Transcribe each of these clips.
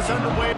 chaos underway.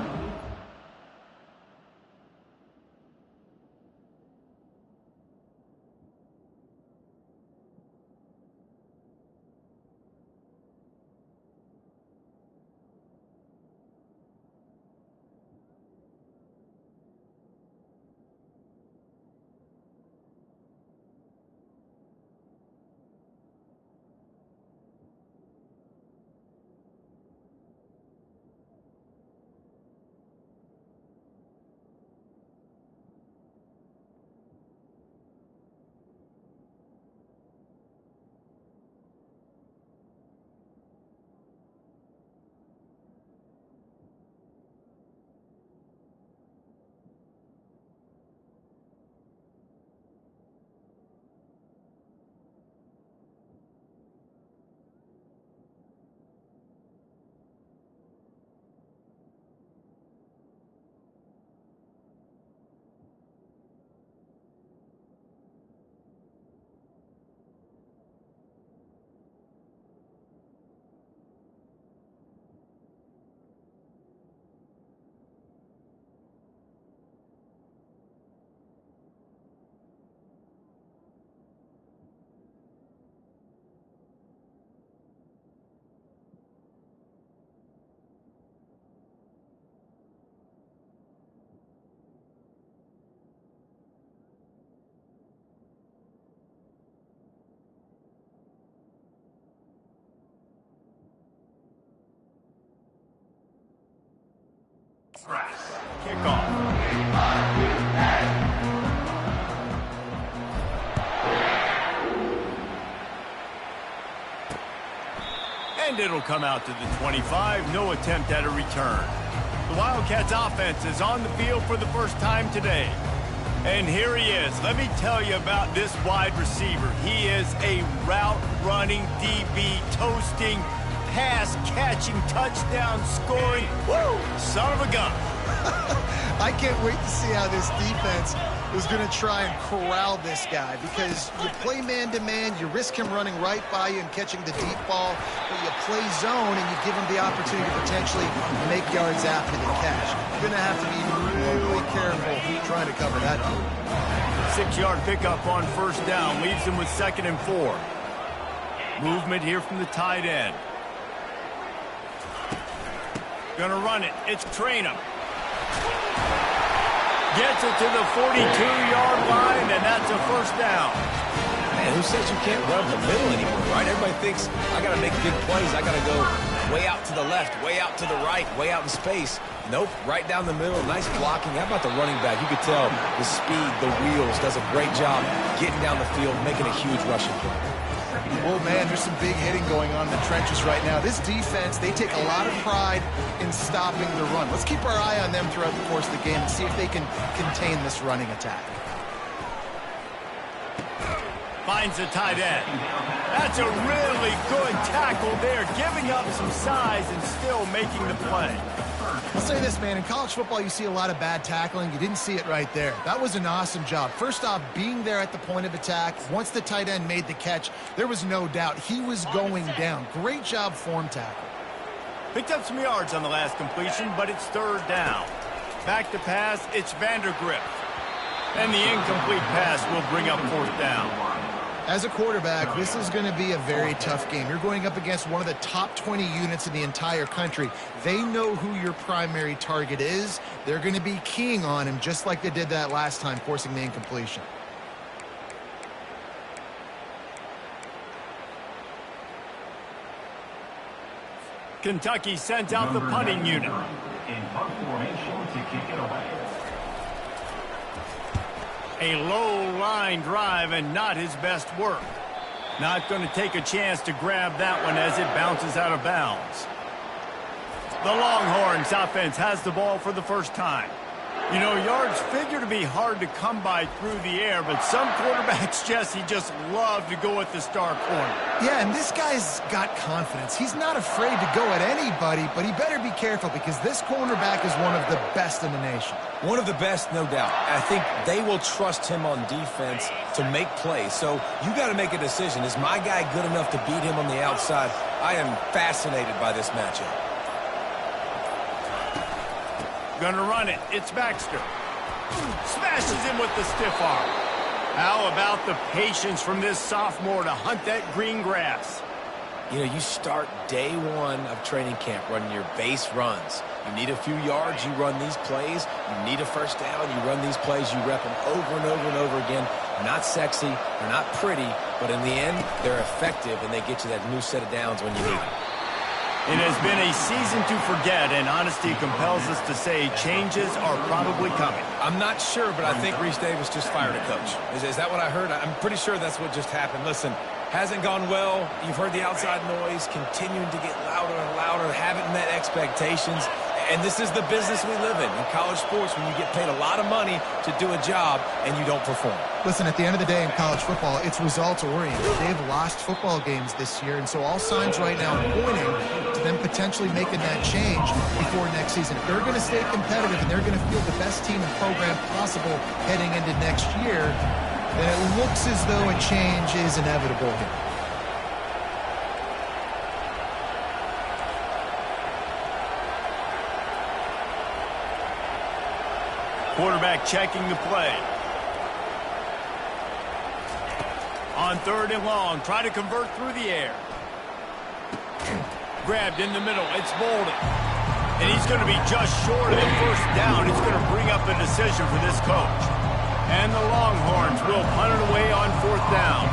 Kickoff. And it'll come out to the 25. No attempt at a return. The Wildcats offense is on the field for the first time today. And here he is. Let me tell you about this wide receiver. He is a route-running DB, toasting, pass-catching, touchdown-scoring, woo, son of a gun. I can't wait to see how this defense is going to try and corral this guy, because you play man-to-man, you risk him running right by you and catching the deep ball, but you play zone and you give him the opportunity to potentially make yards after the catch. You're going to have to be really careful trying to cover that. 6-yard pickup on first down leaves him with 2nd and 4. Movement here from the tight end. Gonna run it. It's Trainum. Gets it to the 42-yard line, and that's a first down. Man, who says you can't run the middle anymore, right? Everybody thinks, I got to make big plays. I got to go way out to the left, way out to the right, way out in space. Nope, right down the middle. Nice blocking. How about the running back? You could tell the speed, the wheels, does a great job getting down the field, making a huge rushing play. Oh, man, there's some big hitting going on in the trenches right now. This defense, they take a lot of pride in stopping the run. Let's keep our eye on them throughout the course of the game and see if they can contain this running attack. Finds the tight end. That's a really good tackle there, giving up some size and still making the play. I'll say this, man, in college football you see a lot of bad tackling. You didn't see it right there. That was an awesome job. First off, being there at the point of attack. Once the tight end made the catch, there was no doubt he was going down. Great job form tackle. Picked up some yards on the last completion, but it's 3rd down. Back to pass, it's Vandergrift. And the incomplete pass will bring up 4th down. As a quarterback, this is going to be a very tough game. You're going up against one of the top 20 units in the entire country. They know who your primary target is. They're going to be keying on him just like they did that last time, forcing the incompletion. Kentucky sent out the punting unit. In punt formation to kick it away. A low line drive and not his best work. Not going to take a chance to grab that one as it bounces out of bounds. The Longhorns offense has the ball for the first time. You know, yards figure to be hard to come by through the air, but some quarterbacks, Jesse, just love to go at the star corner. Yeah, and this guy's got confidence. He's not afraid to go at anybody, but he better be careful because this cornerback is one of the best in the nation. One of the best, no doubt. I think they will trust him on defense to make plays. So you got to make a decision. Is my guy good enough to beat him on the outside? I am fascinated by this matchup. Gonna run it. It's Baxter. Smashes him with the stiff arm. How about the patience from this sophomore to hunt that green grass? You know, you start day one of training camp running your base runs. You need a few yards, you run these plays. You need a first down, you run these plays. You rep them over and over and over again. They're not sexy, they're not pretty, but in the end, they're effective, and they get you that new set of downs when you need them. It has been a season to forget, and honesty compels us to say changes are probably coming. I'm not sure, but I think Reese Davis just fired a coach. Is that what I heard? I'm pretty sure that's what just happened. Listen, hasn't gone well. You've heard the outside noise, continuing to get louder and louder, haven't met expectations. And this is the business we live in college sports, when you get paid a lot of money to do a job and you don't perform. Listen, at the end of the day in college football, it's results-oriented. They've lost football games this year, and so all signs right now are pointing to them potentially making that change before next season. If they're going to stay competitive and they're going to field the best team and program possible heading into next year, then it looks as though a change is inevitable here. Quarterback checking the play. On 3rd and long, try to convert through the air. Grabbed in the middle, it's Bolden. And he's going to be just short of the first down. It's going to bring up a decision for this coach. And the Longhorns will punt it away on 4th down.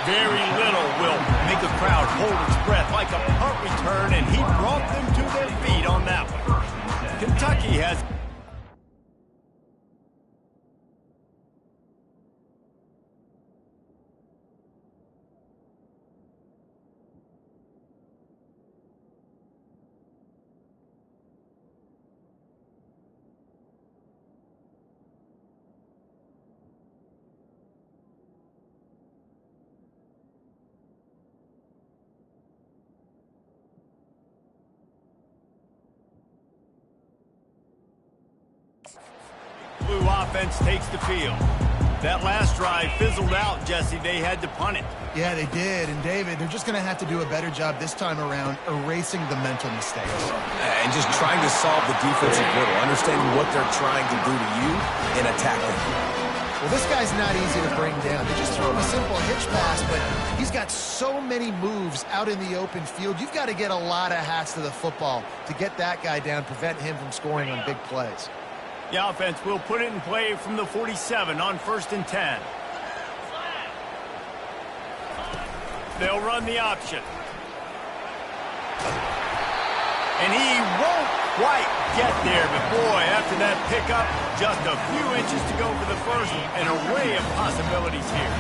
Very little will make a crowd hold its breath like a punt return, and he brought them to their feet on that one. Kentucky has... Blue offense takes the field. That last drive fizzled out, Jesse. They had to punt it. Yeah, they did. And, David, they're just going to have to do a better job this time around erasing the mental mistakes. And just trying to solve the defensive riddle, understanding what they're trying to do to you and attack them. Well, this guy's not easy to bring down. They just throw him a simple hitch pass, but he's got so many moves out in the open field. You've got to get a lot of hats to the football to get that guy down, prevent him from scoring on big plays. The offense will put it in play from the 47 on 1st and 10. They'll run the option. And he won't quite get there, but boy, after that pickup, just a few inches to go for the first, an array of possibilities here.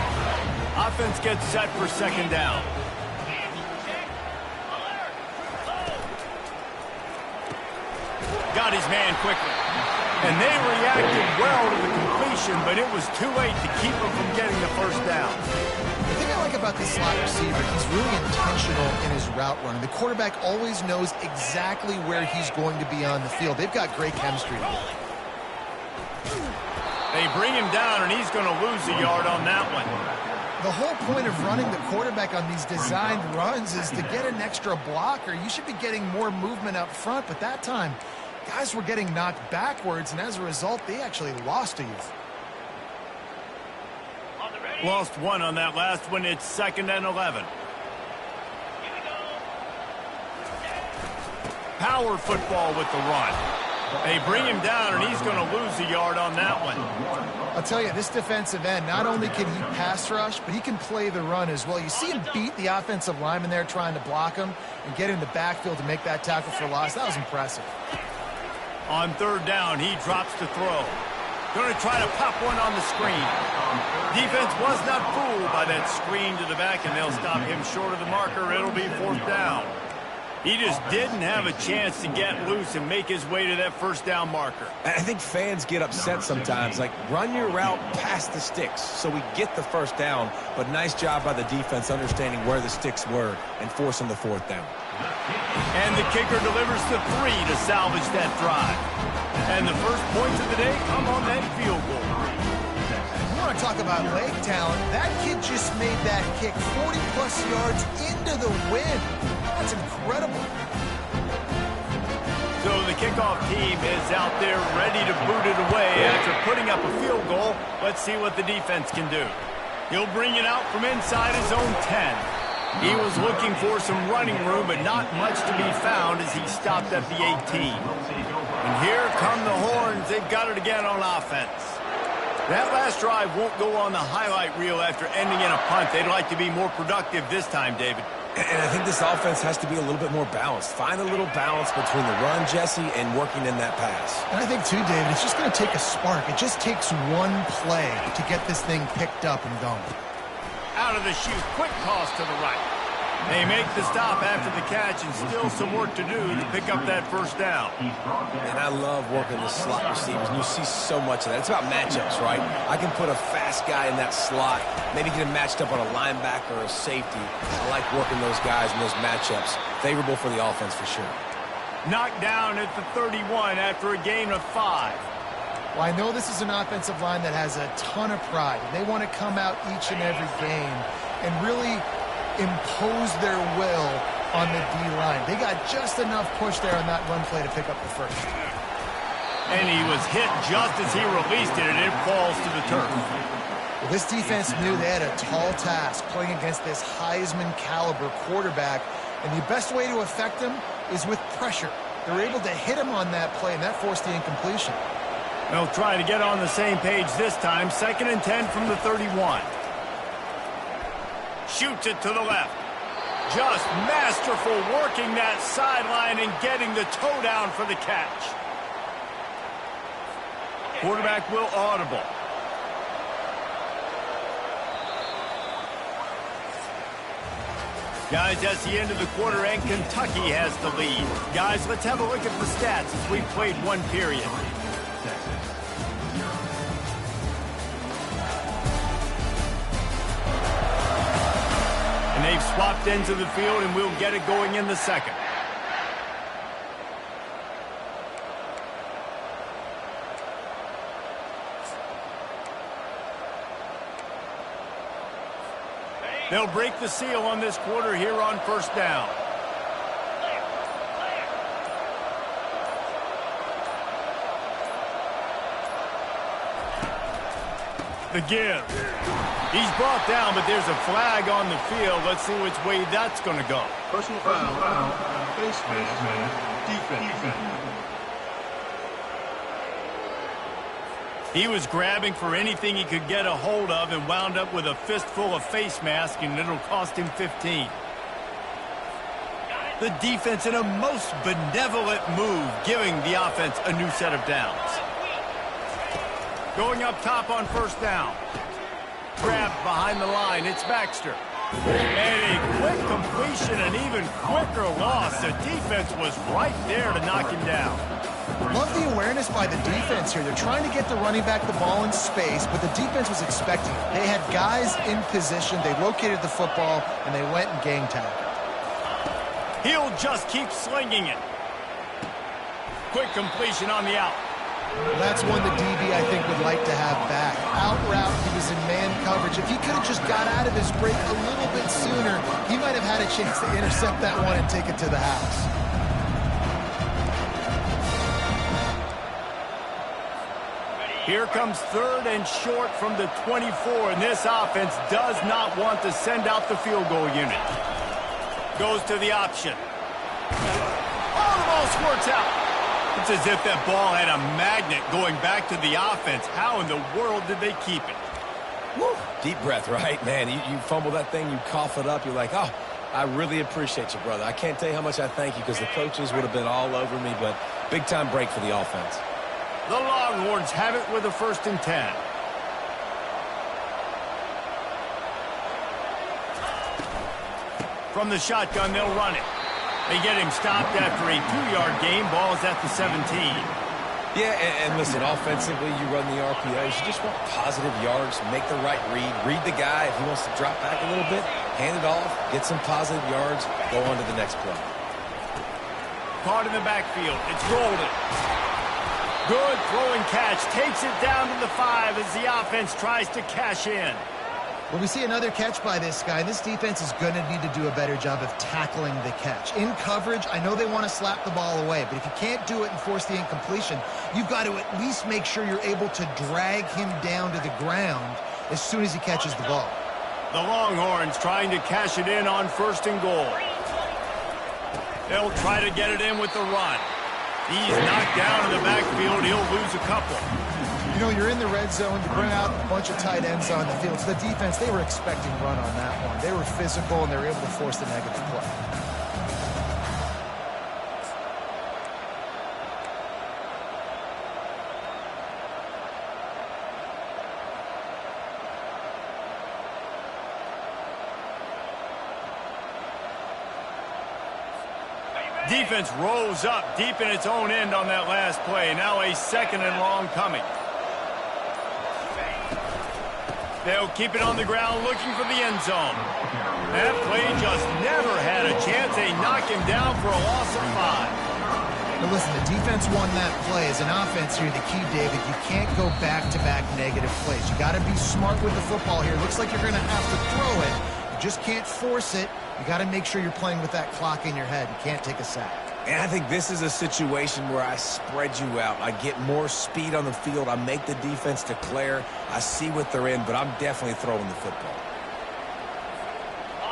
Offense gets set for 2nd down. Got his man quickly. And they reacted well to the completion, but it was too late to keep him from getting the first down. The thing I like about this slot receiver, he's really intentional in his route running. The quarterback always knows exactly where he's going to be on the field. They've got great chemistry together. They bring him down, and he's going to lose a yard on that one. The whole point of running the quarterback on these designed runs is to get an extra blocker. You should be getting more movement up front, but that time, guys were getting knocked backwards, and as a result, they actually lost a youth. Lost one on that last one. It's 2nd and 11. Power football with the run. They bring him down, and he's going to lose a yard on that one. I'll tell you, this defensive end, not only can he pass rush, but he can play the run as well. You see him beat the offensive lineman there trying to block him and get in the backfield to make that tackle for loss. That was impressive. On 3rd down, he drops to throw. Going to try to pop one on the screen. Defense was not fooled by that screen to the back, and they'll stop him short of the marker. It'll be 4th down. He just didn't have a chance to get loose and make his way to that first down marker. I think fans get upset sometimes, like run your route past the sticks so we get the first down, but nice job by the defense understanding where the sticks were and forcing the 4th down. And the kicker delivers to 3 to salvage that drive. And the first points of the day come on that field goal. want to talk about leg talent. That kid just made that kick 40-plus yards into the wind. That's incredible. So the kickoff team is out there ready to boot it away after putting up a field goal. Let's see what the defense can do. He'll bring it out from inside his own 10. He was looking for some running room, but not much to be found as he stopped at the 18. And here come the horns. They've got it again on offense. That last drive won't go on the highlight reel after ending in a punt. They'd like to be more productive this time, David. And I think this offense has to be a little bit more balanced. Find a little balance between the run, Jesse, and working in that pass. And I think, too, David, it's just going to take a spark. It just takes one play to get this thing picked up and going. Out of the chute, quick toss to the right. They make the stop after the catch and still some work to do to pick up that first down. And I love working the slot receivers, and you see so much of that. It's about matchups, right? I can put a fast guy in that slot, maybe get him matched up on a linebacker or a safety. I like working those guys in those matchups. Favorable for the offense for sure. Knocked down at the 31 after a gain of 5. Well, I know this is an offensive line that has a ton of pride. They want to come out each and every game and really impose their will on the D-line. They got just enough push there on that run play to pick up the first. And he was hit just as he released it, and it falls to the turf. Well, this defense knew they had a tall task playing against this Heisman-caliber quarterback, and the best way to affect him is with pressure. They're able to hit him on that play, and that forced the incompletion. They'll try to get on the same page this time. 2nd and 10 from the 31. Shoots it to the left. Just masterful working that sideline and getting the toe down for the catch. Quarterback will audible. Guys, that's the end of the quarter, and Kentucky has the lead. Guys, let's have a look at the stats as we've played one period. And they've swapped ends of the field, and we'll get it going in the second. They'll break the seal on this quarter here on first down. The give. He's brought down, but there's a flag on the field. Let's see which way that's going to go. Personal foul. Face mask. Defense. He was grabbing for anything he could get a hold of and wound up with a fistful of face mask, and it'll cost him 15. The defense in a most benevolent move, giving the offense a new set of downs. Going up top on first down. Grabbed behind the line. It's Baxter. And a quick completion, an even quicker loss. The defense was right there to knock him down. Love the awareness by the defense here. They're trying to get the running back the ball in space, but the defense was expecting it. They had guys in position. They located the football, and they went and gang tagged. He'll just keep slinging it. Quick completion on the out. Well, that's one the DB, I think, would like to have back. Out route, he was in man coverage. If he could have just got out of his break a little bit sooner, he might have had a chance to intercept that one and take it to the house. Here comes 3rd and short from the 24, and this offense does not want to send out the field goal unit. Goes to the option. Oh, the ball squirts out. It's as if that ball had a magnet going back to the offense. How in the world did they keep it? Woo. Deep breath, right? Man, you fumble that thing, you cough it up, you're like, oh, I really appreciate you, brother. I can't tell you how much I thank you because the coaches would have been all over me, but big-time break for the offense. The Longhorns have it with a 1st and 10. From the shotgun, they'll run it. They get him stopped after a 2-yard gain. Ball's at the 17. Yeah, and listen, offensively, you run the RPOs. You just want positive yards, make the right read the guy. If he wants to drop back a little bit, hand it off, get some positive yards, go on to the next play. Caught in the backfield. It's Golden. Good throwing catch. Takes it down to the 5 as the offense tries to cash in. Well, we see another catch by this guy. This defense is going to need to do a better job of tackling the catch. In coverage, I know they want to slap the ball away, but if you can't do it and force the incompletion, you've got to at least make sure you're able to drag him down to the ground as soon as he catches the ball. The Longhorns trying to cash it in on 1st and goal. They'll try to get it in with the run. He's knocked down in the backfield. He'll lose a couple. You know, you're in the red zone. You bring out a bunch of tight ends on the field. So the defense, they were expecting run on that one. They were physical, and they were able to force the negative play. Defense rolls up deep in its own end on that last play. Now a 2nd and long coming. They'll keep it on the ground looking for the end zone. That play just never had a chance. They knock him down for a loss of 5. Now listen, the defense won that play. As an offense here, the key, David, you can't go back-to-back negative plays. You got to be smart with the football here. Looks like you're going to have to throw it. You just can't force it. You got to make sure you're playing with that clock in your head. You can't take a sack. And I think this is a situation where I spread you out. I get more speed on the field. I make the defense declare. I see what they're in, but I'm definitely throwing the football.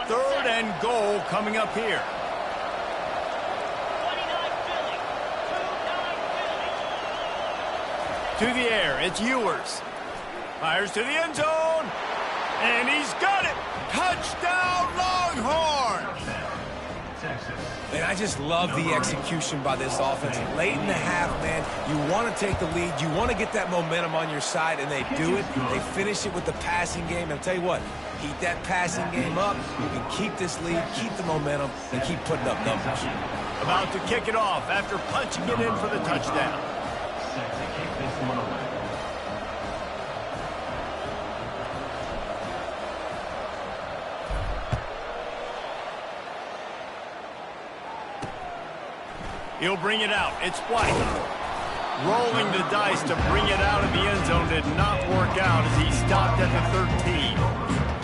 3rd and goal coming up here. To the air, it's Ewers. Fires to the end zone. And he's got it. Touchdown, Longhorns. Man, I just love the execution by this offense. Late in the half, man, you want to take the lead. You want to get that momentum on your side, and they do it. They finish it with the passing game. And I'll tell you what, keep that passing game up. You can keep this lead, keep the momentum, and keep putting up numbers. About to kick it off after punching it in for the touchdown. Set to kick this one away. He'll bring it out. It's White. Rolling the dice to bring it out of the end zone did not work out as he stopped at the 13.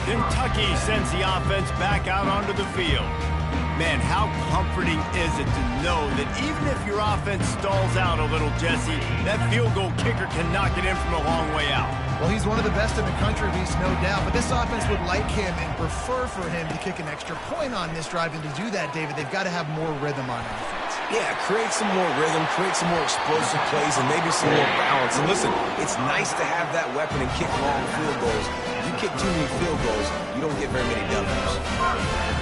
Kentucky sends the offense back out onto the field. Man, how comforting is it to know that even if your offense stalls out a little, Jesse, that field goal kicker can knock it in from a long way out. Well, he's one of the best in the country, Reese, no doubt. But this offense would like him and prefer for him to kick an extra point on this drive. And to do that, David, they've got to have more rhythm on offense. Yeah, create some more rhythm, create some more explosive plays, and maybe some more balance. And listen, it's nice to have that weapon and kick long field goals. You kick too many field goals, you don't get very many W's.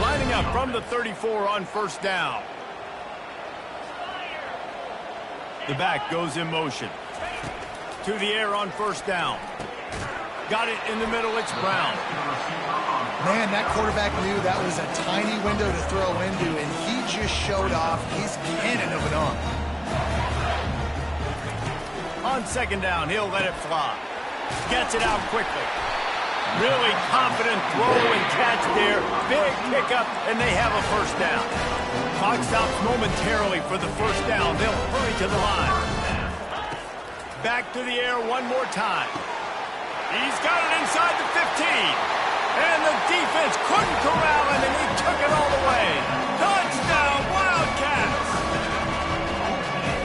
Lining up from the 34 on 1st down. The back goes in motion. To the air on 1st down. Got it in the middle, it's Brown. Man, that quarterback knew that was a tiny window to throw into, and he just showed off his cannon of an arm. On 2nd down, he'll let it fly. Gets it out quickly. Really confident throw and catch there. Big pickup, and they have a 1st down. Clock stops momentarily for the 1st down. They'll hurry to the line. Back to the air one more time. He's got it inside the 15. And the defense couldn't corral him, and he took it all the way. Touchdown, Wildcats!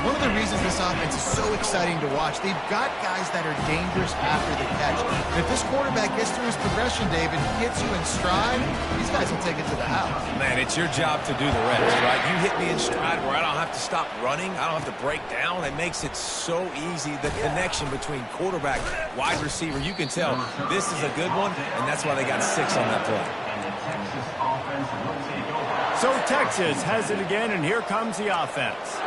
One of the reasons this offense is so exciting to watch, they've got guys that are dangerous after the catch. And if this quarterback gets through his progression, David, gets you in stride, these guys will take it to the house. Man, it's your job to do the rest, right? You hit me in stride where I don't have to stop running. I don't have to break down. It makes it so easy. The connection between quarterback, wide receiver, you can tell this is a good one, and that's why they got 6 on that play. And the Texas offense will take over. So Texas has it again, and here comes the offense.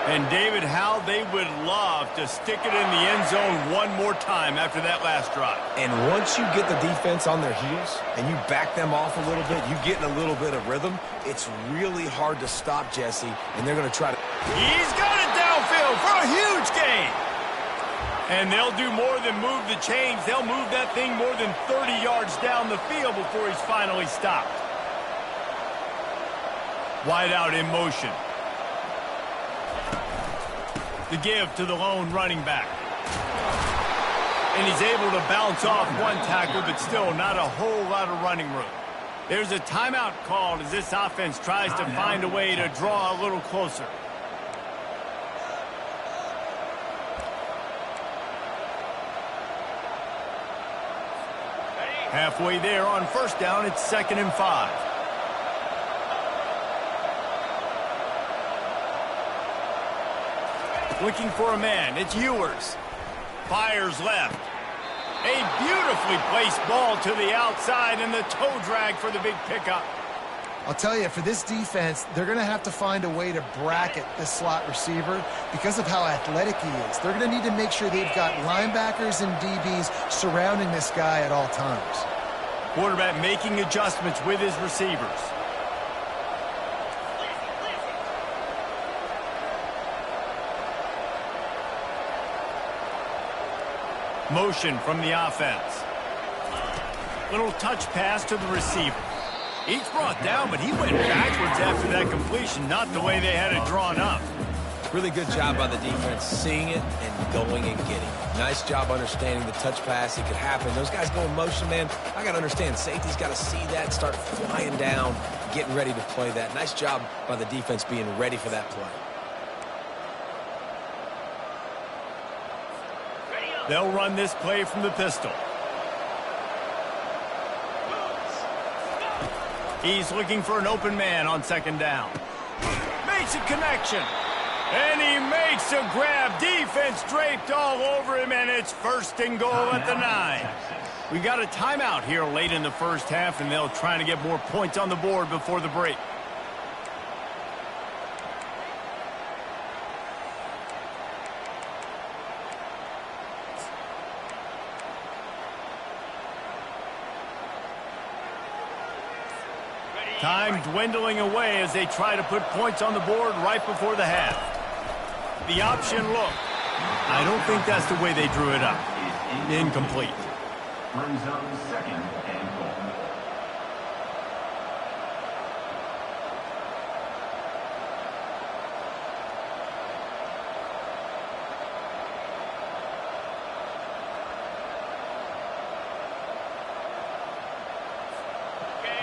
And David, how they would love to stick it in the end zone one more time after that last drive. And once you get the defense on their heels and you back them off a little bit, you get in a little bit of rhythm, it's really hard to stop, Jesse, and they're going to try to... He's got it downfield for a huge gain. And they'll do more than move the chains. They'll move that thing more than 30 yards down the field before he's finally stopped. Wide out in motion. The give to the lone running back. And he's able to bounce off one tackle, but still not a whole lot of running room. There's a timeout called as this offense tries to find a way to draw a little closer. Halfway there on first down, it's 2nd and 5. Looking for a man, it's Ewers. Fires left. A beautifully placed ball to the outside and the toe drag for the big pickup. I'll tell you, for this defense, they're going to have to find a way to bracket this slot receiver because of how athletic he is. They're going to need to make sure they've got linebackers and DBs surrounding this guy at all times. Quarterback making adjustments with his receivers. Motion from the offense. Little touch pass to the receiver. He's brought down, but he went backwards after that completion, not the way they had it drawn up. Really good job by the defense, seeing it and going and getting it. Nice job understanding the touch pass. It could happen. Those guys go in motion, man. I got to understand, safety's got to see that, start flying down, getting ready to play that. Nice job by the defense being ready for that play. They'll run this play from the pistol. He's looking for an open man on 2nd down. Makes a connection. And he makes a grab. Defense draped all over him, and it's 1st and goal at the 9. We got a timeout here late in the first half, and they'll try to get more points on the board before the break. Time dwindling away as they try to put points on the board right before the half. The option look. I don't think that's the way they drew it up. Incomplete. Brings up 2nd and goal.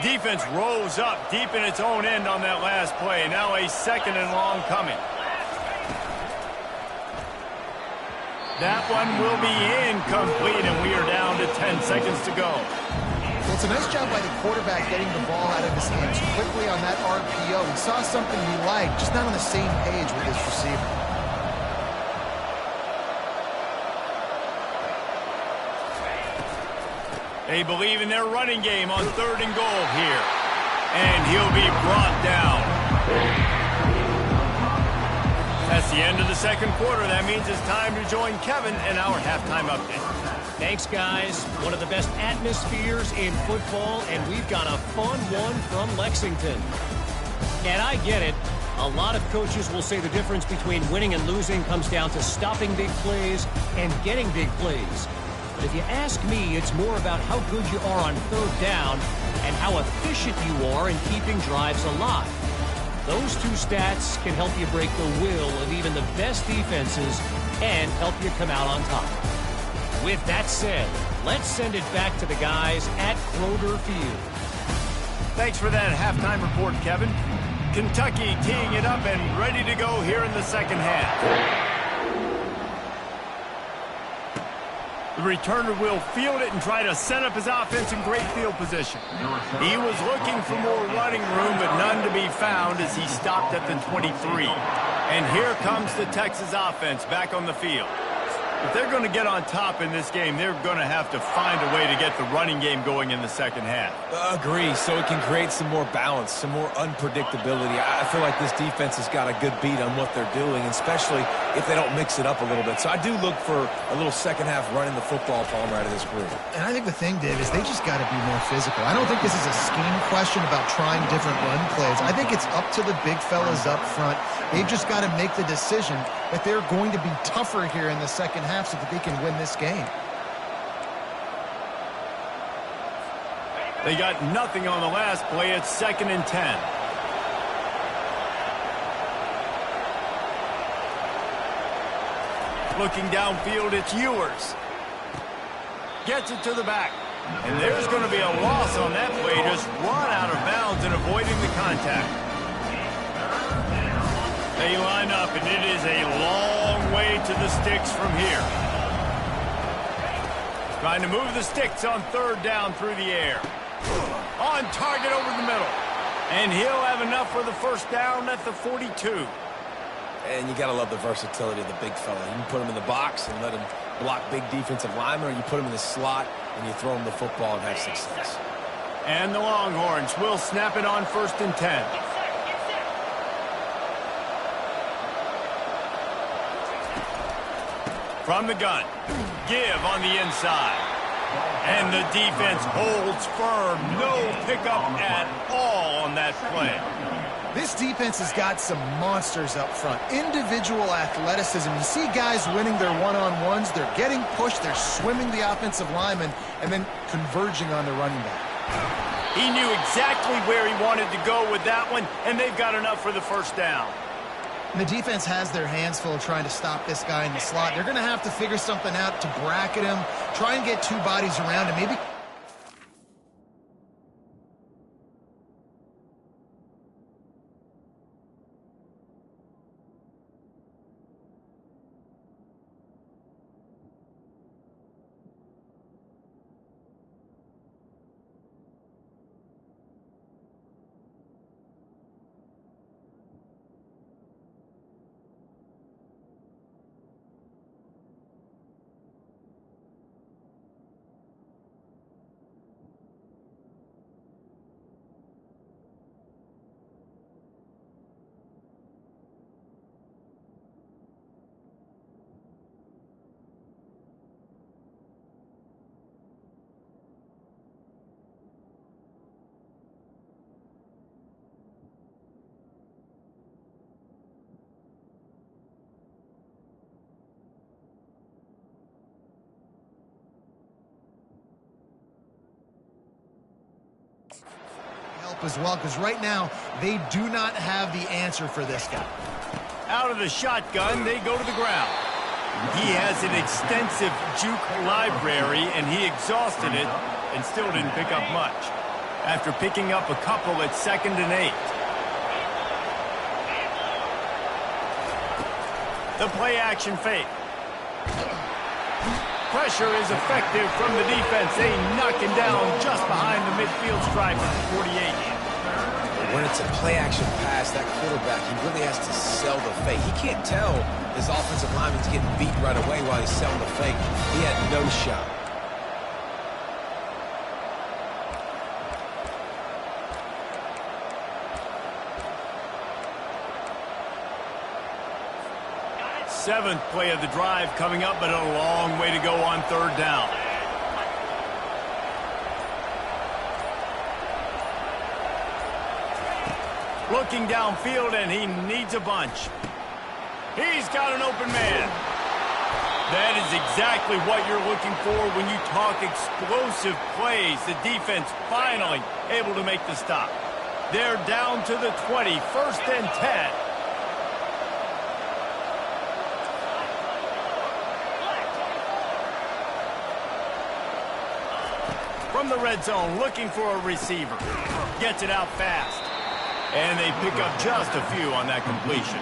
Defense rose up deep in its own end on that last play. Now a 2nd and long coming. That one will be incomplete, and we are down to 10 seconds to go. Well, it's a nice job by the quarterback getting the ball out of his hands quickly on that RPO. He saw something he liked, just not on the same page with his receiver. They believe in their running game on 3rd and goal here. And he'll be brought down. That's the end of the 2nd quarter. That means it's time to join Kevin in our halftime update. Thanks, guys. One of the best atmospheres in football, and we've got a fun one from Lexington. And I get it. A lot of coaches will say the difference between winning and losing comes down to stopping big plays and getting big plays. But if you ask me, it's more about how good you are on 3rd down and how efficient you are in keeping drives alive. Those two stats can help you break the will of even the best defenses and help you come out on top. With that said, let's send it back to the guys at Kroger Field. Thanks for that halftime report, Kevin. Kentucky teeing it up and ready to go here in the 2nd half. The returner will field it and try to set up his offense in great field position. He was looking for more running room, but none to be found as he stopped at the 23. And here comes the Texas offense back on the field. If they're going to get on top in this game, they're going to have to find a way to get the running game going in the 2nd half. Agree, so it can create some more balance, some more unpredictability. I feel like this defense has got a good beat on what they're doing, especially if they don't mix it up a little bit. So I do look for a little 2nd half running the football Palmer out of this group. And I think the thing, Dave, is they just got to be more physical. I don't think this is a scheme question about trying different run plays. I think it's up to the big fellas up front. They've just got to make the decision that they're going to be tougher here in the 2nd half so that they can win this game. They got nothing on the last play. It's 2nd and 10. Looking downfield, it's Ewers. Gets it to the back. And there's going to be a loss on that play. Just run out of bounds and avoiding the contact. They line up, and it is a long way to the sticks from here. Trying to move the sticks on third down through the air. On target over the middle. And he'll have enough for the first down at the 42. And you got to love the versatility of the big fella. You can put him in the box and let him block big defensive linemen, or you put him in the slot and you throw him the football and have success. And the Longhorns will snap it on 1st and 10. From the gun, give on the inside. And the defense holds firm. No pickup at all on that play. This defense has got some monsters up front. Individual athleticism. You see guys winning their one-on-ones. They're getting pushed. They're swimming the offensive lineman and then converging on the running back. He knew exactly where he wanted to go with that one, and they've got enough for the first down. The defense has their hands full trying to stop this guy in the slot. They're going to have to figure something out to bracket him, try and get two bodies around him, maybe. As well, because right now they do not have the answer for this guy. Out of the shotgun, they go to the ground. He has an extensive juke library, and he exhausted it and still didn't pick up much. After picking up a couple at 2nd and 8. The play action fake. Pressure is effective from the defense. They knock him down just behind the midfield stripe at the 48. When it's a play-action pass, that quarterback, he really has to sell the fake. He can't tell his offensive lineman's getting beat right away while he's selling the fake. He had no shot. Seventh play of the drive coming up, but a long way to go on 3rd down. Looking downfield, and he needs a bunch. He's got an open man. That is exactly what you're looking for when you talk explosive plays. The defense finally able to make the stop. They're down to the 20, 1st and 10. From the red zone, looking for a receiver. Gets it out fast. And they pick up just a few on that completion.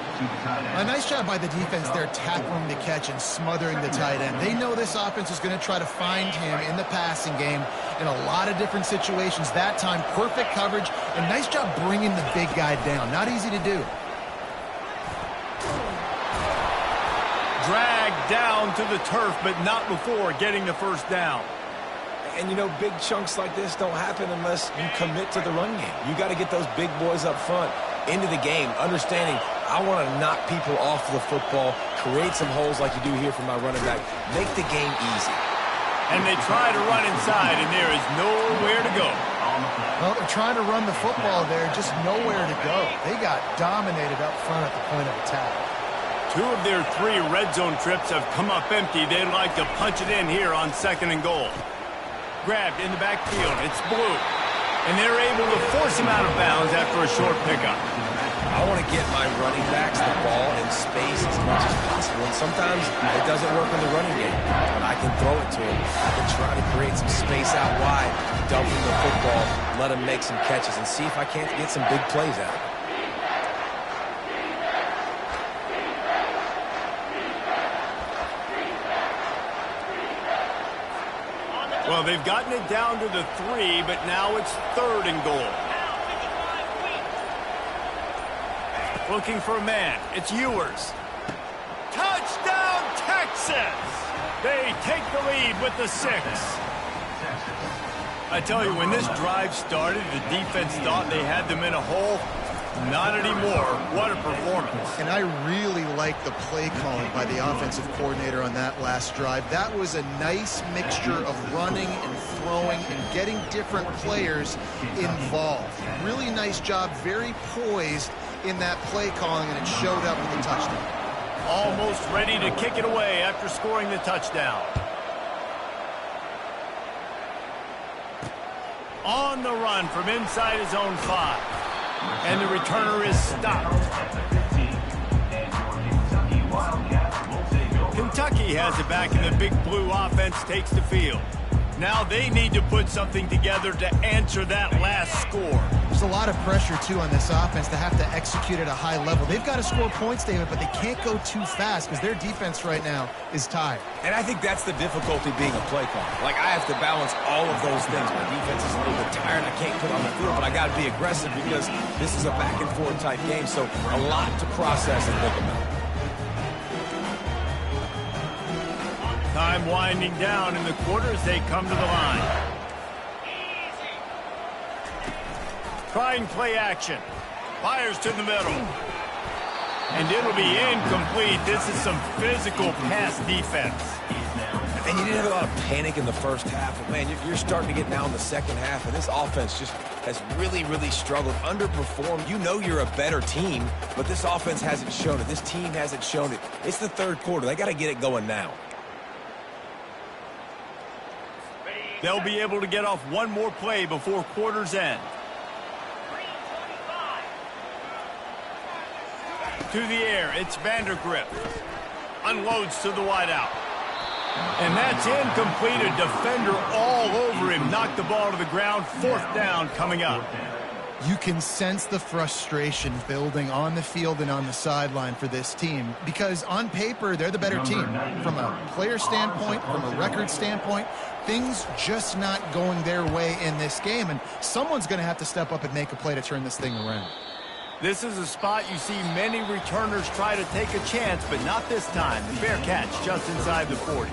A nice job by the defense there, tackling the catch and smothering the tight end. They know this offense is going to try to find him in the passing game in a lot of different situations. That time, perfect coverage, and nice job bringing the big guy down. Not easy to do. Dragged down to the turf, but not before getting the first down. And, you know, big chunks like this don't happen unless you commit to the run game. You got to get those big boys up front into the game, understanding I want to knock people off the football, create some holes like you do here for my running back, make the game easy. And they try to run inside, and there is nowhere to go. Well, they're trying to run the football there, just nowhere to go. They got dominated up front at the point of attack. 2 of their 3 red zone trips have come up empty. They'd like to punch it in here on 2nd and goal. Grabbed in the backfield. It's Blue. And they're able to force him out of bounds after a short pickup. I want to get my running backs the ball in space as much as possible. And sometimes it doesn't work in the running game. But I can throw it to him. I can try to create some space out wide, dump him the football, let him make some catches, and see if I can't get some big plays out of it. Well, they've gotten it down to the 3, but now it's 3rd and goal. Looking for a man. It's Ewers. Touchdown, Texas! They take the lead with the 6. I tell you, when this drive started, the defense thought they had them in a hole. Not anymore. What a performance. And I really like the play calling by the offensive coordinator on that last drive. That was a nice mixture of running and throwing and getting different players involved. Really nice job, very poised in that play calling, and it showed up with a touchdown. Almost ready to kick it away after scoring the touchdown. On the run from inside his own 5. And the returner is stopped. Kentucky has it back, and the Big Blue offense takes the field. Now they need to put something together to answer that last score. There's a lot of pressure, too, on this offense to have to execute at a high level. They've got to score points, David, but they can't go too fast because their defense right now is tired. And I think that's the difficulty being a play caller. Like, I have to balance all of those things. My defense is a little bit tired. I can't put on the field, but I got to be aggressive because this is a back-and-forth type game, so a lot to process and think about. Time winding down in the quarter as they come to the line. Trying play action. Fires to the middle. And it'll be incomplete. This is some physical pass defense. And you didn't have a lot of panic in the first half. But, man, you're starting to get now in the second half, and this offense just has really, really struggled, underperformed. You know you're a better team, but this offense hasn't shown it. This team hasn't shown it. It's the third quarter. They got to get it going now. They'll be able to get off one more play before quarter's end. To the air, it's Vandergrift. Unloads to the wideout. And that's incomplete. A defender all over him. Knocked the ball to the ground. 4th down coming up. You can sense the frustration building on the field and on the sideline for this team because on paper, they're the better team. From a player standpoint, from a record standpoint, things just not going their way in this game, and someone's going to have to step up and make a play to turn this thing around. This is a spot you see many returners try to take a chance, but not this time. The fair catch just inside the 40.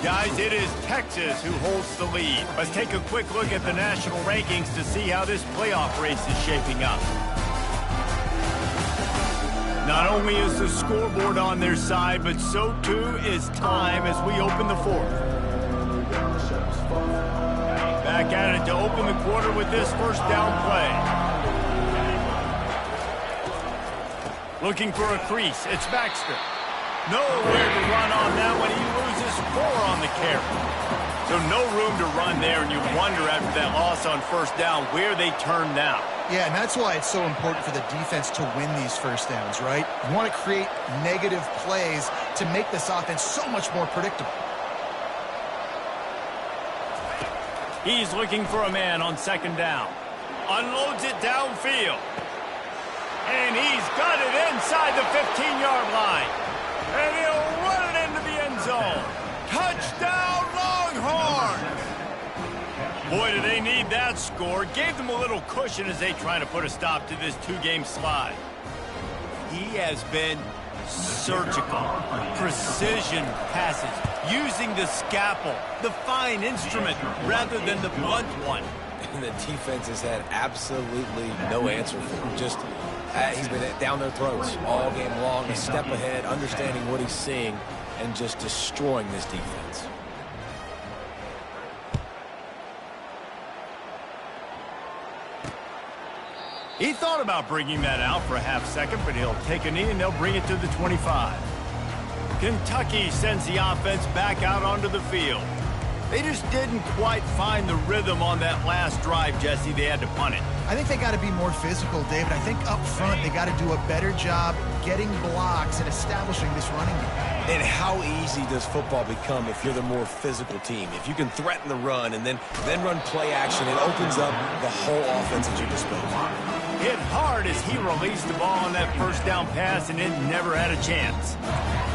Guys, it is Texas who holds the lead. Let's take a quick look at the national rankings to see how this playoff race is shaping up. Not only is the scoreboard on their side, but so too is time as we open the 4th. Back at it to open the quarter with this first down play. Looking for a crease. It's Baxter. Nowhere to run on that one. He loses 4 on the carry. So no room to run there, and you wonder after that loss on first down where they turn now. Yeah, and that's why it's so important for the defense to win these first downs, right? You want to create negative plays to make this offense so much more predictable. He's looking for a man on 2nd down. Unloads it downfield. And he's got it inside the 15-yard line. And he'll run it into the end zone. Touchdown, Longhorns! Boy, do they need that score. Gave them a little cushion as they try to put a stop to this 2-game slide. He has been surgical, precision passes, using the scalpel, the fine instrument, rather than the blunt one. And the defense has had absolutely no answer for him. Just he's been down their throats all game long, a step ahead, understanding what he's seeing, and just destroying this defense. He thought about bringing that out for a half second, but he'll take a knee and they'll bring it to the 25. Kentucky sends the offense back out onto the field. They just didn't quite find the rhythm on that last drive, Jesse. They had to punt it. I think they got to be more physical, David. I think up front they got to do a better job getting blocks and establishing this running game. And how easy does football become if you're the more physical team? If you can threaten the run and then run play action, it opens up the whole offense at your disposal. Hit hard as he released the ball on that first down pass, and it never had a chance.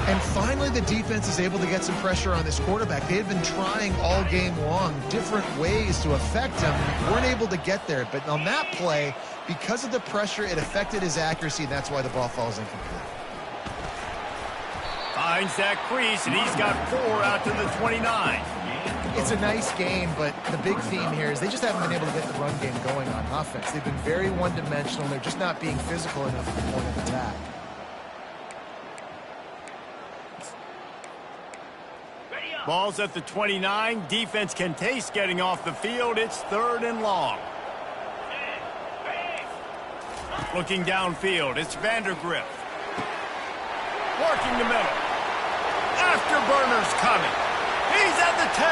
And finally, the defense is able to get some pressure on this quarterback. They had been trying all game long different ways to affect him. Weren't able to get there. But on that play, because of the pressure, it affected his accuracy, and that's why the ball falls incomplete. Finds that crease, and he's got 4 out to the 29. It's a nice game, but the big theme here is they just haven't been able to get the run game going on offense. They've been very one-dimensional. They're just not being physical enough at the point of attack. Ball's at the 29. Defense can taste getting off the field. It's 3rd and long. Looking downfield, it's Vandergriff. Working the middle. Afterburner's coming. He's at the 10.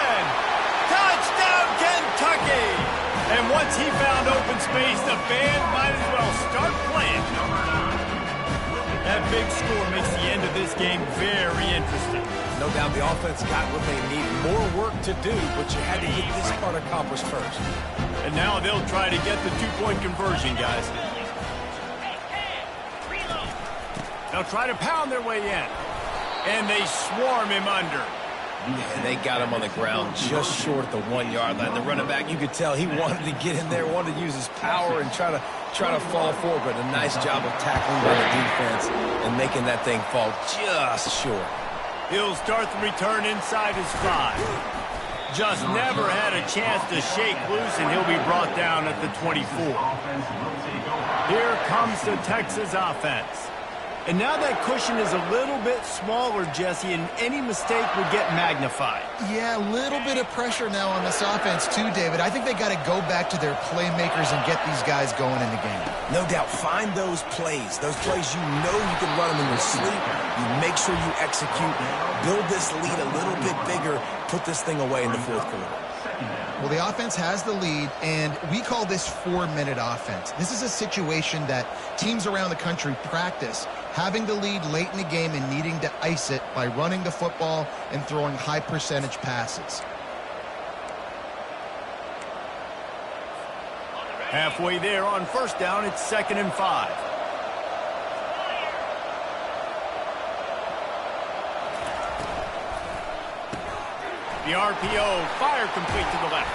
Touchdown, Kentucky! And once he found open space, the band might as well start playing. That big score makes the end of this game very interesting. No doubt the offense got what they need. More work to do, but you had to get this part accomplished first. And now they'll try to get the 2-point conversion, guys. They'll try to pound their way in. And they swarm him under. And they got him on the ground just short of the 1-yard line. The running back, you could tell he wanted to get in there, wanted to use his power and try to fall forward, but a nice job of tackling by the defense and making that thing fall just short. He'll start the return inside his 5. Just never had a chance to shake loose, and he'll be brought down at the 24. Here comes the Texas offense. And now that cushion is a little bit smaller, Jesse, and any mistake would get magnified. Yeah, a little bit of pressure now on this offense too, David. I think they got to go back to their playmakers and get these guys going in the game. No doubt, find those plays you know you can run them in your sleep. You make sure you execute, build this lead a little bit bigger, put this thing away in the 4th quarter. Well, the offense has the lead, and we call this 4-minute offense. This is a situation that teams around the country practice, having the lead late in the game and needing to ice it by running the football and throwing high-percentage passes. Halfway there on 1st down, it's 2nd and 5. The RPO, fire complete to the left.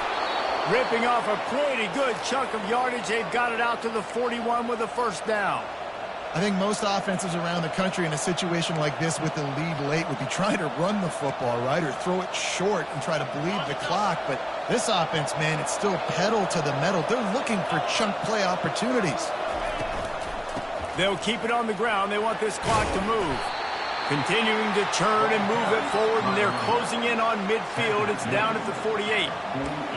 Ripping off a pretty good chunk of yardage. They've got it out to the 41 with a 1st down. I think most offenses around the country in a situation like this with the lead late would be trying to run the football, right, or throw it short and try to bleed the clock. But this offense, man, it's still pedal to the metal. They're looking for chunk play opportunities. They'll keep it on the ground. They want this clock to move. Continuing to churn and move it forward, and they're closing in on midfield. It's down at the 48.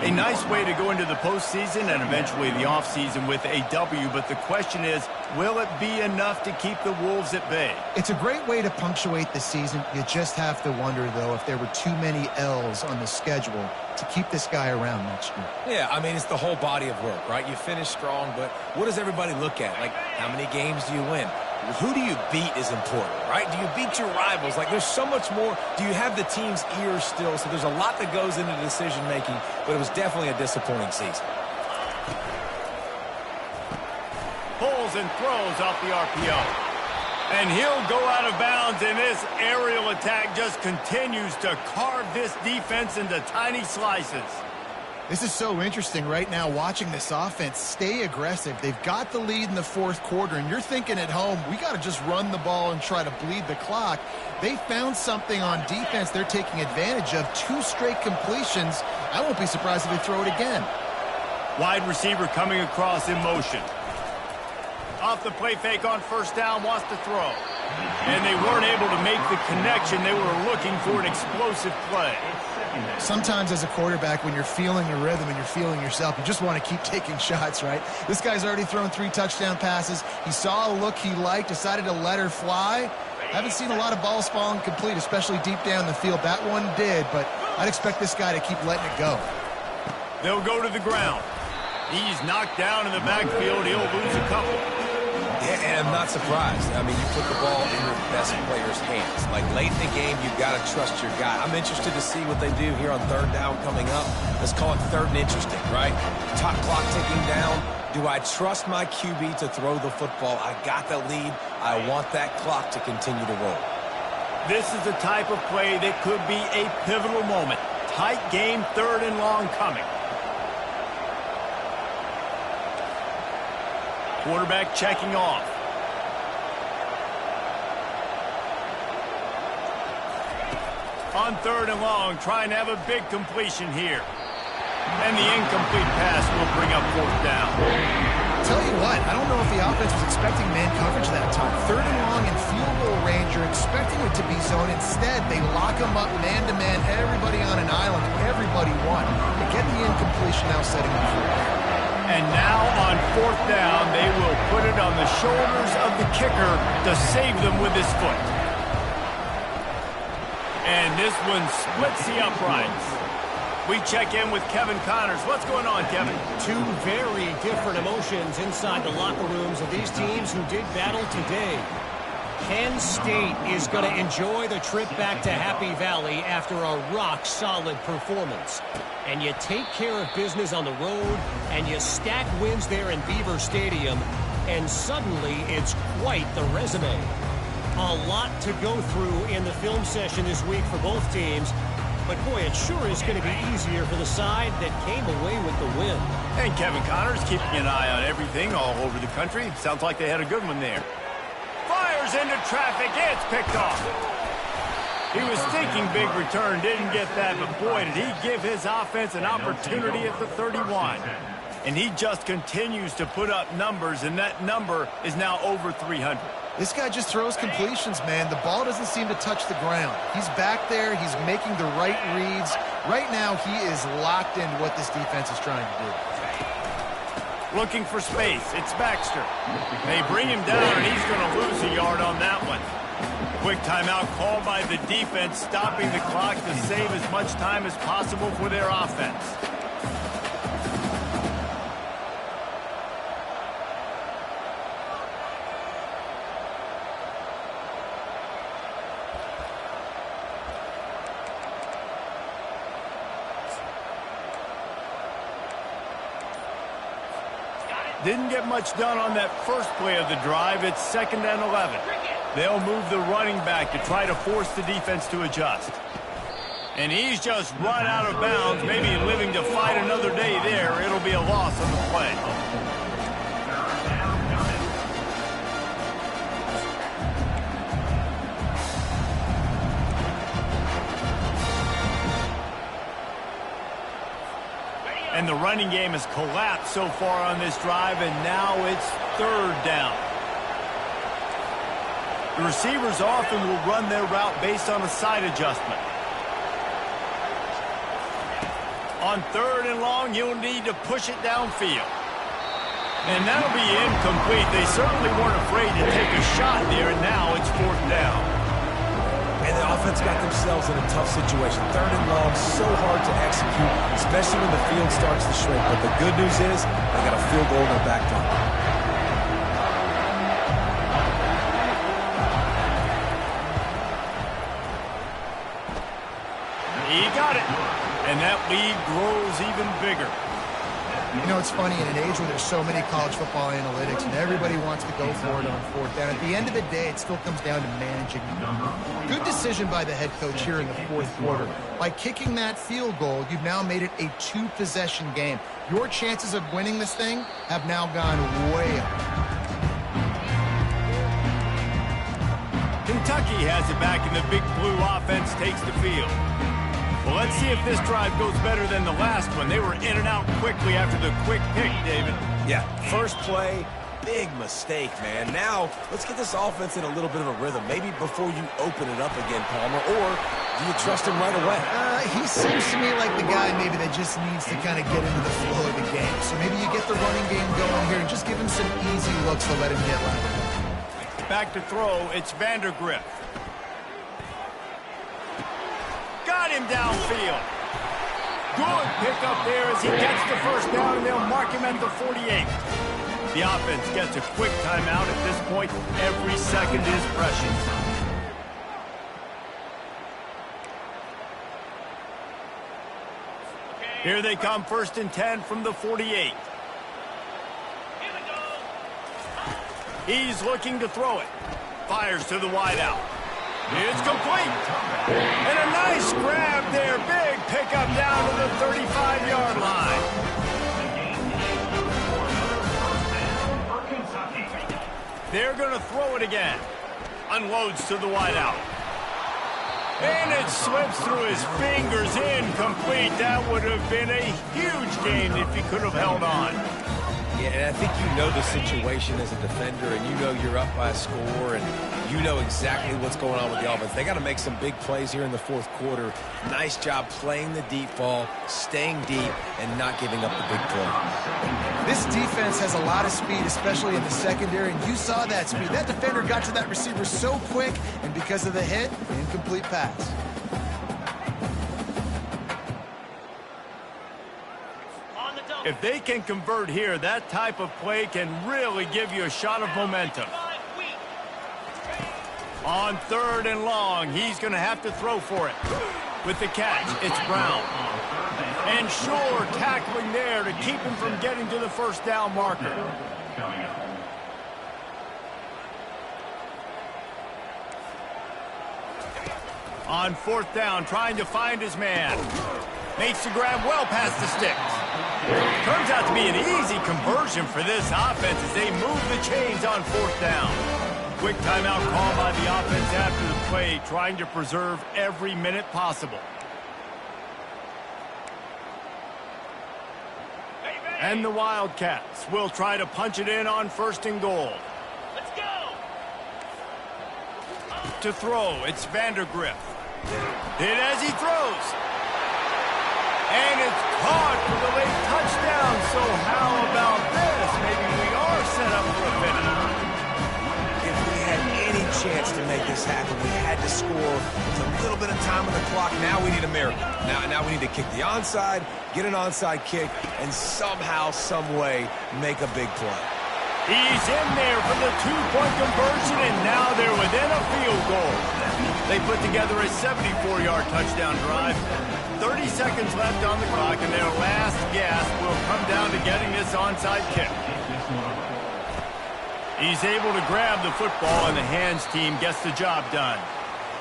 A nice way to go into the postseason and eventually the offseason with a W, but the question is, will it be enough to keep the Wolves at bay? It's a great way to punctuate the season. You just have to wonder, though, if there were too many L's on the schedule to keep this guy around next year. Yeah, I mean, it's the whole body of work, right? You finish strong, but what does everybody look at? Like, how many games do you win? Who do you beat is important, right? Do you beat your rivals? Like, there's so much more. Do you have the team's ears still? So there's a lot that goes into decision-making, but it was definitely a disappointing season. Pulls and throws off the RPO. And he'll go out of bounds, and this aerial attack just continues to carve this defense into tiny slices. This is so interesting right now, watching this offense stay aggressive. They've got the lead in the 4th quarter, and you're thinking at home, we got to just run the ball and try to bleed the clock. They found something on defense they're taking advantage of. 2 straight completions. I won't be surprised if they throw it again. Wide receiver coming across in motion. Off the play fake on 1st down, wants to throw. And they weren't able to make the connection. They were looking for an explosive play. Sometimes as a quarterback, when you're feeling the rhythm and you're feeling yourself, you just want to keep taking shots, right? This guy's already thrown 3 touchdown passes. He saw a look he liked, decided to let her fly. Haven't seen a lot of balls falling complete, especially deep down the field. That one did, but I'd expect this guy to keep letting it go. They'll go to the ground. He's knocked down in the backfield. He'll lose a couple. Yeah, and I'm not surprised. I mean, you put the ball in your best player's hands. Like, late in the game, you've got to trust your guy. I'm interested to see what they do here on third down coming up. Let's call it third and interesting, right? Top clock ticking down. Do I trust my QB to throw the football? I got the lead. I want that clock to continue to roll. This is the type of play that could be a pivotal moment. Tight game, third and long coming. Quarterback checking off. On third and long, trying to have a big completion here. And the incomplete pass will bring up fourth down. Tell you what, I don't know if the offense was expecting man coverage that time. Third and long in field goal range, you're expecting it to be zone. Instead, they lock them up man-to-man, everybody on an island, everybody won. They get the incompletion now setting up for it. And now on fourth down, they will put it on the shoulders of the kicker to save them with his foot. And this one splits the uprights. We check in with Kevin Connors. What's going on, Kevin? Two very different emotions inside the locker rooms of these teams who did battle today. Penn State is going to enjoy the trip back to Happy Valley after a rock-solid performance. And you take care of business on the road, and you stack wins there in Beaver Stadium, and suddenly it's quite the resume. A lot to go through in the film session this week for both teams, but boy, it sure is going to be easier for the side that came away with the win. And Kevin Connors keeping an eye on everything all over the country. Sounds like they had a good one there. Fires into traffic. It's picked off. He was thinking big return, didn't get that, but boy, did he give his offense an opportunity at the 31. And he just continues to put up numbers, and that number is now over 300. This guy just throws completions, man. The ball doesn't seem to touch the ground. He's back there. He's making the right reads. Right now, he is locked into what this defense is trying to do. Looking for space. It's Baxter. They bring him down, and he's going to lose a yard on that one. Quick timeout called by the defense, stopping the clock to save as much time as possible for their offense. Didn't get much done on that first play of the drive. It's 2nd and 11. They'll move the running back to try to force the defense to adjust. And he's just run out of bounds, maybe living to fight another day there. It'll be a loss on the play. And the running game has collapsed so far on this drive, and now it's 3rd down. The receivers often will run their route based on a side adjustment. On 3rd and long, you'll need to push it downfield. And that'll be incomplete. They certainly weren't afraid to take a shot there, and now it's 4th down. And the offense got themselves in a tough situation. 3rd and long, so hard to execute, especially when the field starts to shrink. But the good news is they got a field goal in their back door. He got it. And that lead grows even bigger. You know, it's funny, in an age where there's so many college football analytics and everybody wants to go for it on 4th down, at the end of the day, it still comes down to managing. Good decision by the head coach here in the 4th quarter. By kicking that field goal, you've now made it a 2-possession game. Your chances of winning this thing have now gone way up. Kentucky has it back, and the Big Blue offense takes the field. Well, let's see if this drive goes better than the last one. They were in and out quickly after the quick pick, David. Yeah, first play, big mistake, man. Now, let's get this offense in a little bit of a rhythm. Maybe before you open it up again, Palmer, or do you trust him right away? He seems to me like the guy maybe that just needs to kind of get into the flow of the game. So maybe you get the running game going here and just give him some easy looks to let him get right. Back to throw, it's Vandergrift. Got him downfield. Good pickup there as he gets the first down, and they'll mark him at the 48. The offense gets a quick timeout at this point. Every second is precious. Here they come, 1st and 10 from the 48. He's looking to throw it. Fires to the wideout. It's complete. And a nice grab there. Big pickup down to the 35-yard line. They're going to throw it again. Unloads to the wideout. And it slips through his fingers, incomplete. That would have been a huge gain if he could have held on. Yeah, and I think you know the situation as a defender, and you know you're up by a score, and you know exactly what's going on with the offense. They got to make some big plays here in the 4th quarter. Nice job playing the deep ball, staying deep, and not giving up the big play. This defense has a lot of speed, especially in the secondary, and you saw that speed. That defender got to that receiver so quick, and because of the hit, incomplete pass. If they can convert here, that type of play can really give you a shot of momentum. On 3rd and long, he's going to have to throw for it. With the catch, it's Brown. And sure, tackling there to keep him from getting to the first down marker. On 4th down, trying to find his man. Makes the grab well past the sticks. Turns out to be an easy conversion for this offense as they move the chains on 4th down. Quick timeout call by the offense after the play, trying to preserve every minute possible. And the Wildcats will try to punch it in on 1st and goal. Let's go! To throw, it's Vandergrift. Hit as he throws. And it's caught for the late touchdown. So how about this? Maybe we are set up for a finish. If we had any chance to make this happen, we had to score with a little bit of time on the clock. Now we need a miracle. Now we need to kick the onside, get an onside kick, and somehow, some way, make a big play. He's in there for the 2-point conversion, and now they're within a field goal. They put together a 74-yard touchdown drive. 30 seconds left on the clock, and their last gasp will come down to getting this onside kick. He's able to grab the football, and the hands team gets the job done.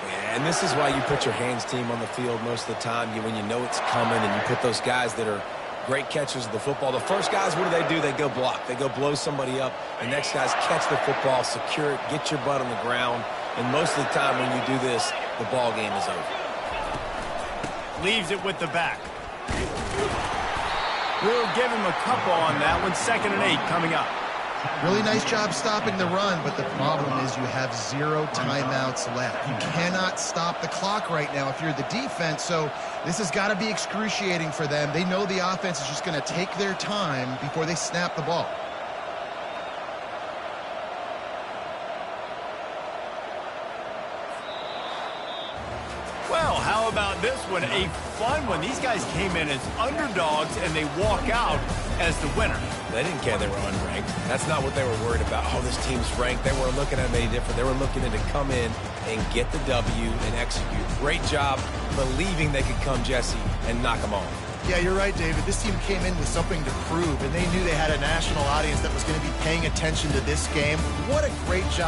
Yeah, and this is why you put your hands team on the field most of the time, when you know it's coming, and you put those guys that are great catchers of the football. The first guys, what do? They go block. They go blow somebody up. The next guys catch the football, secure it, get your butt on the ground. And most of the time when you do this, the ball game is over. Leaves it with the back. We'll give him a couple on that one. 2nd and 8 coming up. Really nice job stopping the run, but the problem is you have 0 timeouts left. You cannot stop the clock right now if you're the defense, so this has got to be excruciating for them. They know the offense is just going to take their time before they snap the ball. Well, how about this one? A fun one. These guys came in as underdogs, and they walk out as the winner. They didn't care they were unranked. That's not what they were worried about. Oh, this team's ranked. They weren't looking at it any different. They were looking at it to come in and get the W and execute. Great job believing they could come, Jesse, and knock them off. Yeah, you're right, David. This team came in with something to prove, and they knew they had a national audience that was going to be paying attention to this game. What a great job.